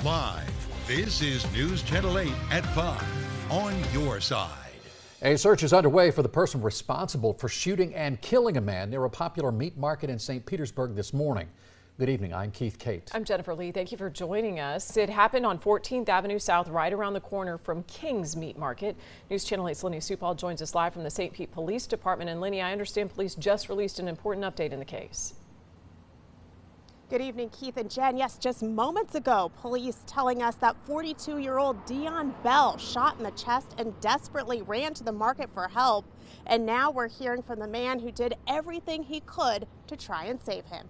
Live, this is News Channel 8 at 5 on your side. A search is underway for the person responsible for shooting and killing a man near a popular meat market in St. Petersburg this morning. Good evening. I'm Keith Kate. I'm Jennifer Lee. Thank you for joining us. It happened on 14th Avenue South, right around the corner from King's Meat Market. News Channel 8's Lenny Supal joins us live from the St. Pete Police Department. And Lenny, I understand police just released an important update in the case. Good evening, Keith and Jen. Yes, just moments ago, police telling us that 42-year-old Dion Bell shot in the chest and desperately ran to the market for help. And now we're hearing from the man who did everything he could to try and save him.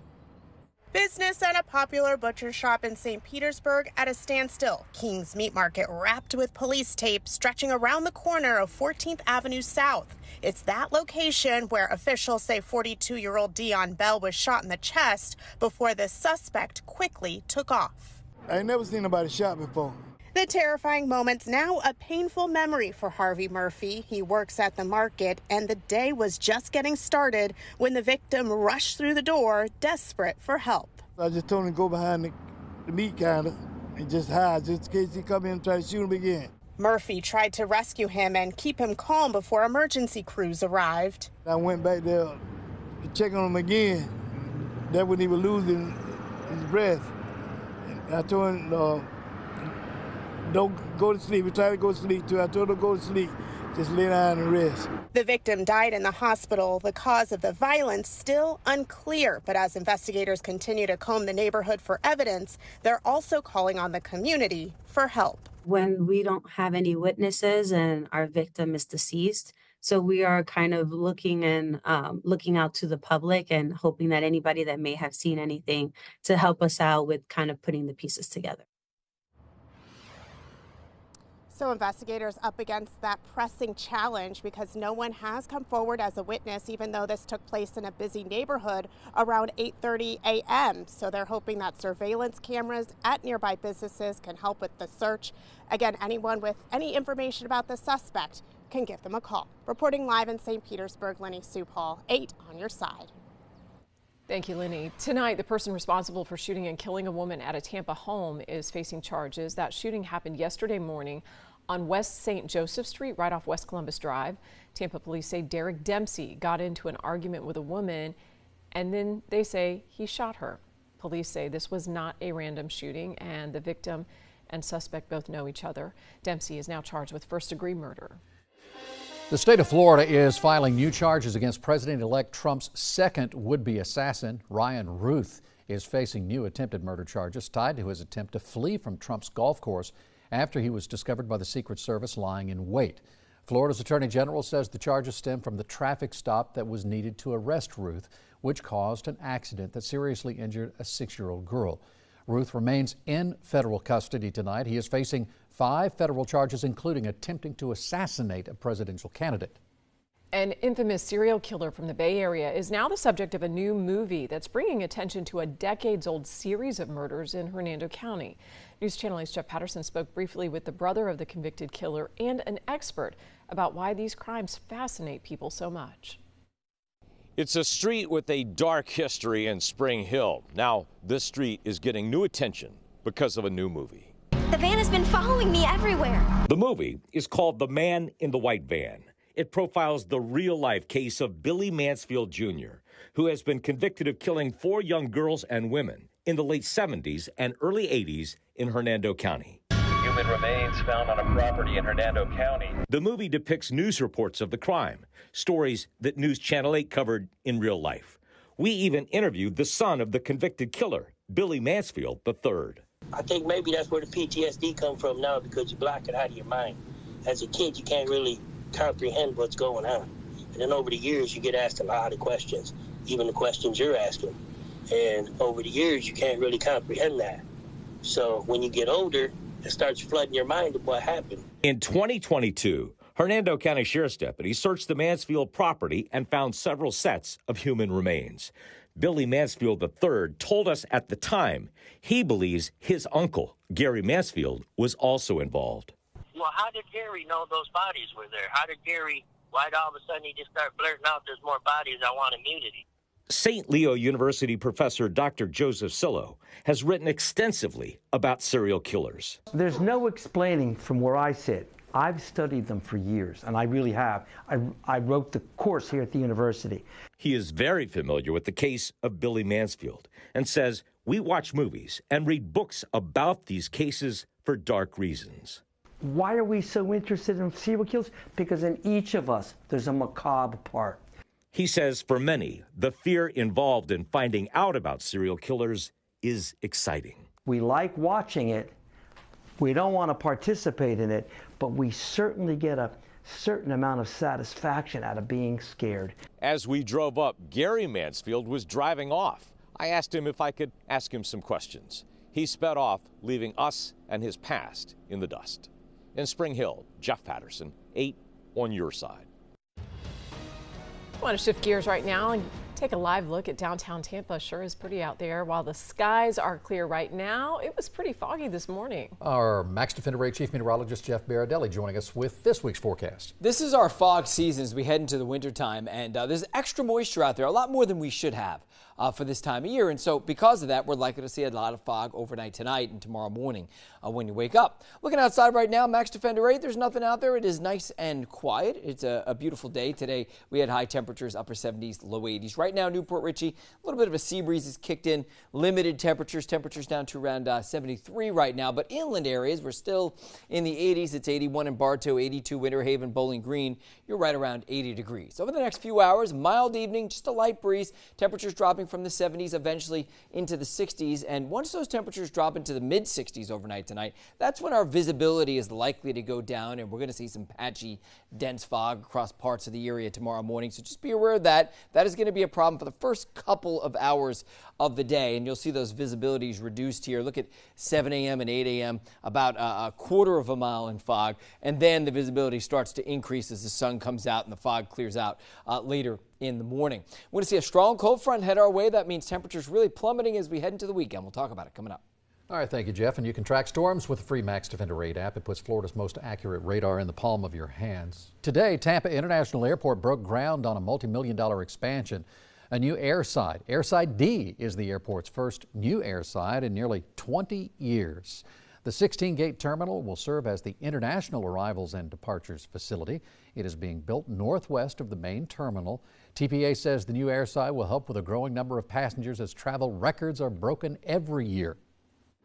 Business at a popular butcher shop in St. Petersburg at a standstill. King's Meat Market wrapped with police tape stretching around the corner of 14th Avenue South. It's that location where officials say 42-year-old Dion Bell was shot in the chest before the suspect quickly took off. I ain't never seen nobody shot before. The terrifying moments now a painful memory for Harvey Murphy. He works at the market, and the day was just getting started when the victim rushed through the door, desperate for help. I just told him to go behind the meat counter and just hide, just in case he come in and try to shoot him again. Murphy tried to rescue him and keep him calm before emergency crews arrived. I went back there to check on him again. That's when he was losing his breath. And I told him, don't go to sleep. We tried to go to sleep too. I told him to go to sleep. Just lay down and rest. The victim died in the hospital. The cause of the violence still unclear. But as investigators continue to comb the neighborhood for evidence, they're also calling on the community for help. When we don't have any witnesses and our victim is deceased, so we are kind of looking out to the public and hoping that anybody that may have seen anything to help us out with kind of putting the pieces together. So investigators up against that pressing challenge because no one has come forward as a witness, even though this took place in a busy neighborhood around 8:30 a.m. So they're hoping that surveillance cameras at nearby businesses can help with the search. Again, anyone with any information about the suspect can give them a call. Reporting live in St. Petersburg, Lenny Supal, 8 on your side. Thank you, Lenny. Tonight, the person responsible for shooting and killing a woman at a Tampa home is facing charges. That shooting happened yesterday morning on West St. Joseph Street, right off West Columbus Drive. Tampa police say Derek Dempsey got into an argument with a woman, and then they say he shot her. Police say this was not a random shooting, and the victim and suspect both know each other. Dempsey is now charged with first-degree murder. The state of Florida is filing new charges against President-elect Trump's second would-be assassin. Ryan Ruth is facing new attempted murder charges tied to his attempt to flee from Trump's golf course after he was discovered by the Secret Service lying in wait. Florida's Attorney General says the charges stem from the traffic stop that was needed to arrest Ruth, which caused an accident that seriously injured a 6-year-old girl. Ruth remains in federal custody tonight. He is facing 5 federal charges, including attempting to assassinate a presidential candidate. An infamous serial killer from the Bay Area is now the subject of a new movie that's bringing attention to a decades-old series of murders in Hernando County. News Channel 8's Jeff Patterson spoke briefly with the brother of the convicted killer and an expert about why these crimes fascinate people so much. It's a street with a dark history in Spring Hill. Now, this street is getting new attention because of a new movie. The van has been following me everywhere. The movie is called The Man in the White Van. It profiles the real-life case of Billy Mansfield Jr., who has been convicted of killing 4 young girls and women in the late 70s and early 80s in Hernando County. Human remains found on a property in Hernando County. The movie depicts news reports of the crime, stories that News Channel 8 covered in real life. We even interviewed the son of the convicted killer, Billy Mansfield III. I think maybe that's where the PTSD comes from now, because you block it out of your mind. As a kid, you can't really comprehend what's going on. And then over the years, you get asked a lot of questions, even the questions you're asking. And over the years, you can't really comprehend that. So when you get older, it starts flooding your mind of what happened. In 2022, Hernando County Sheriff's deputies searched the Mansfield property and found several sets of human remains. Billy Mansfield III told us at the time he believes his uncle, Gary Mansfield, was also involved. Well, how did Gary know those bodies were there? How did Gary, why all of a sudden he just start blurting out, there's more bodies, I want immunity? St. Leo University professor Dr. Joseph Sillo has written extensively about serial killers. There's no explaining from where I sit. I've studied them for years, and I really have. I wrote the course here at the university. He is very familiar with the case of Billy Mansfield and says we watch movies and read books about these cases for dark reasons. Why are we so interested in serial killers? Because in each of us, there's a macabre part. He says for many, the fear involved in finding out about serial killers is exciting. We like watching it. We don't want to participate in it, but we certainly get a certain amount of satisfaction out of being scared. As we drove up, Gary Mansfield was driving off. I asked him if I could ask him some questions. He sped off, leaving us and his past in the dust. In Spring Hill, Jeff Patterson, 8 on your side. I want to shift gears right now and take a live look at downtown Tampa. Sure is pretty out there. While the skies are clear right now, it was pretty foggy this morning. Our Max Defender Ray Chief Meteorologist Jeff Baradelli joining us with this week's forecast. This is our fog season as we head into the wintertime, and there's extra moisture out there, a lot more than we should have for this time of year. And so because of that, we're likely to see a lot of fog overnight tonight and tomorrow morning when you wake up. Looking outside right now, Max Defender 8, there's nothing out there. It is nice and quiet. It's a beautiful day today. We had high temperatures, upper 70s, low 80s. Right now, Newport Richey, a little bit of a sea breeze has kicked in. Limited temperatures down to around 73 right now. But inland areas, we're still in the 80s. It's 81 in Bartow, 82 Winter Haven, Bowling Green. You're right around 80 degrees. Over the next few hours, mild evening, just a light breeze. Temperatures dropping from the 70s, eventually into the 60s. And once those temperatures drop into the mid 60s overnight tonight, that's when our visibility is likely to go down, and we're going to see some patchy, dense fog across parts of the area tomorrow morning. So just be aware of that. That is going to be a problem for the first couple of hours of the day, and you'll see those visibilities reduced here. Look at 7 a.m. and 8 a.m., about a quarter of a mile in fog, and then the visibility starts to increase as the sun comes out and the fog clears out later in the morning. We're going to see a strong cold front head our way. That means temperatures really plummeting as we head into the weekend. We'll talk about it coming up. All right, thank you, Jeff. And you can track storms with the free Max Defender 8 app. It puts Florida's most accurate radar in the palm of your hands. Today, Tampa International Airport broke ground on a multi-million-dollar expansion. A new airside. Airside D is the airport's first new airside in nearly 20 years. The 16-gate terminal will serve as the international arrivals and departures facility. It is being built northwest of the main terminal. TPA says the new airside will help with a growing number of passengers as travel records are broken every year.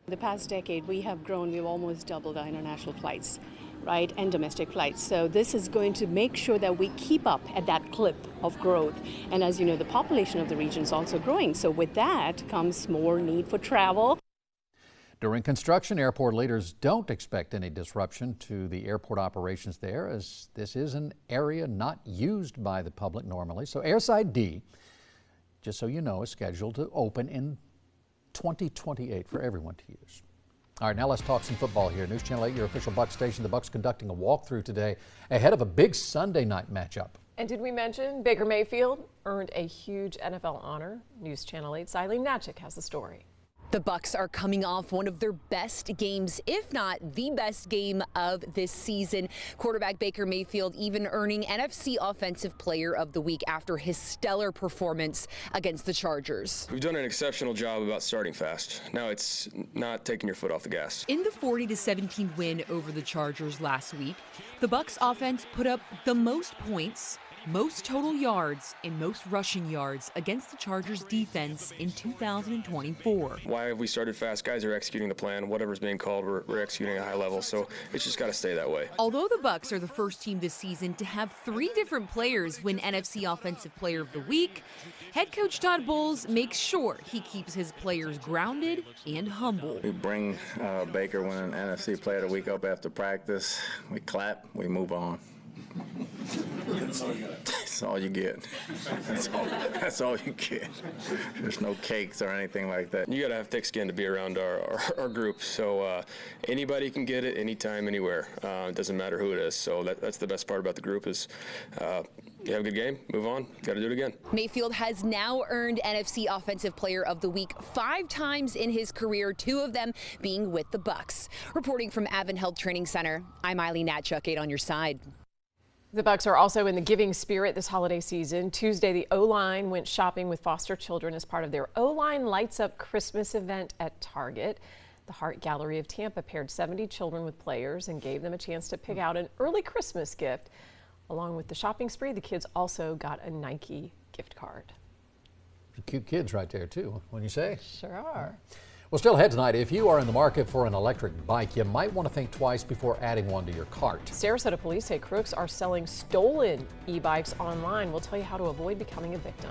The past decade, we have grown. We've almost doubled our international flights, right, and domestic flights. So this is going to make sure that we keep up at that clip of growth. And as you know, the population of the region is also growing. So with that comes more need for travel. During construction, airport leaders don't expect any disruption to the airport operations there, as this is an area not used by the public normally. So Airside D, just so you know, is scheduled to open in 2028 for everyone to use. All right, now let's talk some football here. News Channel 8, your official Bucs station. The Bucs conducting a walkthrough today ahead of a big Sunday night matchup. And did we mention Baker Mayfield earned a huge NFL honor? News Channel 8's Eileen Natchik has the story. The Bucs are coming off one of their best games, if not the best game of this season. Quarterback Baker Mayfield even earning NFC Offensive Player of the Week after his stellar performance against the Chargers. We've done an exceptional job about starting fast. Now it's not taking your foot off the gas. In the 40-17 win over the Chargers last week, the Bucs offense put up the most points, most total yards, and most rushing yards against the Chargers defense in 2024. Why have we started fast? Guys are executing the plan. Whatever's being called, we're executing at a high level, so it's just got to stay that way. Although the Bucs are the first team this season to have 3 different players win NFC Offensive Player of the Week, head coach Todd Bowles makes sure he keeps his players grounded and humble. We bring Baker winning NFC Player of the Week up after practice. We clap, we move on. That's all you get. That's all you get. There's no cakes or anything like that. You got to have thick skin to be around our group. So anybody can get it anytime, anywhere. It doesn't matter who it is. So that's the best part about the group is you have a good game, move on, got to do it again. Mayfield has now earned NFC Offensive Player of the Week 5 times in his career, 2 of them being with the Bucs. Reporting from Avon Health Training Center, I'm Eileen Natchuk, 8 on your side. The Bucks are also in the giving spirit this holiday season. Tuesday, the O-Line went shopping with foster children as part of their O-Line Lights Up Christmas event at Target. The Heart Gallery of Tampa paired 70 children with players and gave them a chance to pick out an early Christmas gift. Along with the shopping spree, the kids also got a Nike gift card. Cute kids right there, too, wouldn't you say? Sure are. Well, still ahead tonight, if you are in the market for an electric bike, you might want to think twice before adding one to your cart. Sarasota police say crooks are selling stolen e-bikes online. We'll tell you how to avoid becoming a victim.